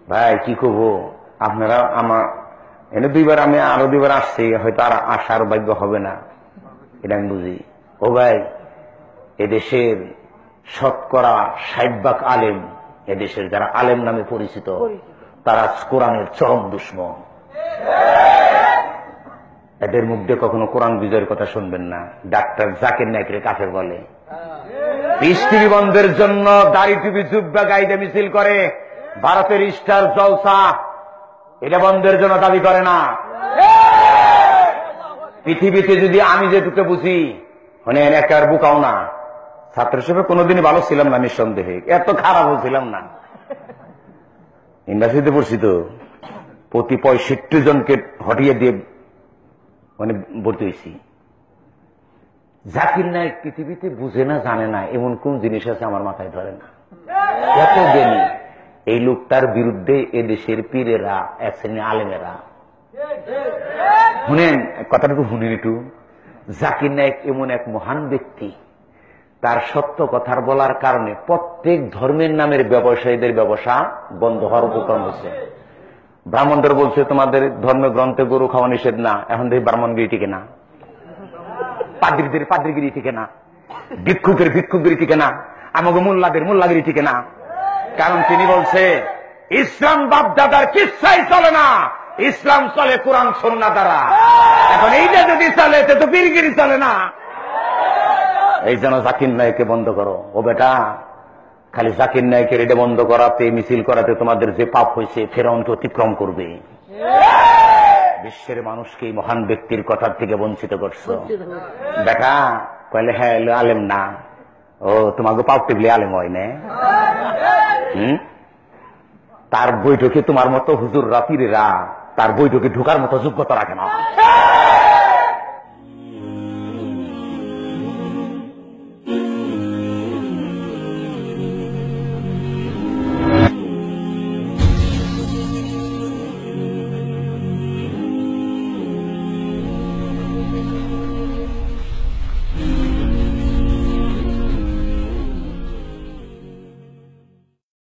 ভাই কি করবো, আপনারা আমার এনে দুইবার, আমি আরো দুইবার আসছি, হয়তো আর আসার ভাগ্য হবে না, এটা আমি বুঝি। ও ভাই, এদেশের শতকরা 60% আলেম, এদেশের যারা আলেম নামে পরিচিত, তারা কোরআনের চরম দুশমন। এদের মুখ দিয়ে কখনো কোরআন বিজয়ের কথা শুনবেন না। ডাক্তার জাকির নাইকরে কাফের বলে, পিস টিভি বন্ধের জন্য দাড়ি টুপি জুব্বা গাইডে মিছিল করে, ভারতের স্টার জলসা এটা বন্ধের জন্য দাবি করে না। পৃথিবীতে যদি আমি যেটুকু বুঝি, মানে একার বুকাও না, ছাত্র হিসেবে কোনোদিনই ভালো ছিলাম না, নিঃসন্দেহে এত খারাপও ছিলাম না। ইউনিভার্সিটিতে পড়ছি তো, প্রতি 65 জনকে হটিয়ে দিয়ে মানে ভর্তি হয়েছি। জাকির নায়েক পৃথিবীতে বুঝে না, জানে না এমন কোন জিনিস আছে আমার মাথায় ধরে না, এত জ্ঞানী এই লোকটার বিরুদ্ধে এদেশের পীরেরা, এক শ্রেণীর আলেমেরা। শুনেন কথাটুকু, শুনেন একটু। জাকির নায়েক এমন এক মহান ব্যক্তি, তার সত্য কথার বলার কারণে প্রত্যেক ধর্মের নামের ব্যবসায়ীদের ব্যবসা বন্ধ হওয়ার উপক্রম হচ্ছে। ব্রাহ্মণদের বলছে তোমাদের ধর্মের গ্রন্থে গরু খাওয়া নিষেধ না, এখন দেখি ব্রাহ্মণগিরি টিকে না, পাদ্রীদের পাদ্রীগিরি টিকে না, ভিক্ষুকের ভিক্ষুকগিরি টিকে না, আমাকে মোল্লাদের মোল্লাগিরি টিকে না। কারণ তিনি বলছে ইসলাম বাপদাদার কিচ্ছাই চলে না, ইসলাম চলে কোরআন সুন্নাহ দ্বারা। এখন এইটা যদি চলে তো পীরগিরি চলে না। এই জন্য জাকির নায়েককে বন্ধ করো। ও বেটা, খালি জাকির নায়েকের এটা বন্ধ করাতে, মিছিল করাতে তোমাদের যে পাপ হয়েছে ফেরাউনকে অতিক্রম করবে। বিশ্বের মানুষকে এই মহান ব্যক্তির কথার থেকে বঞ্চিত করছো। বেটা কইলে হ্যাঁ আলেম না, ও তোমাকে পাপ টিপলে আলেম হয় না। তার বৈঠকে তোমার মতো হুজুররা, পীরেরা তার বৈঠকে ঢোকার মতো যোগ্যতা রাখে না।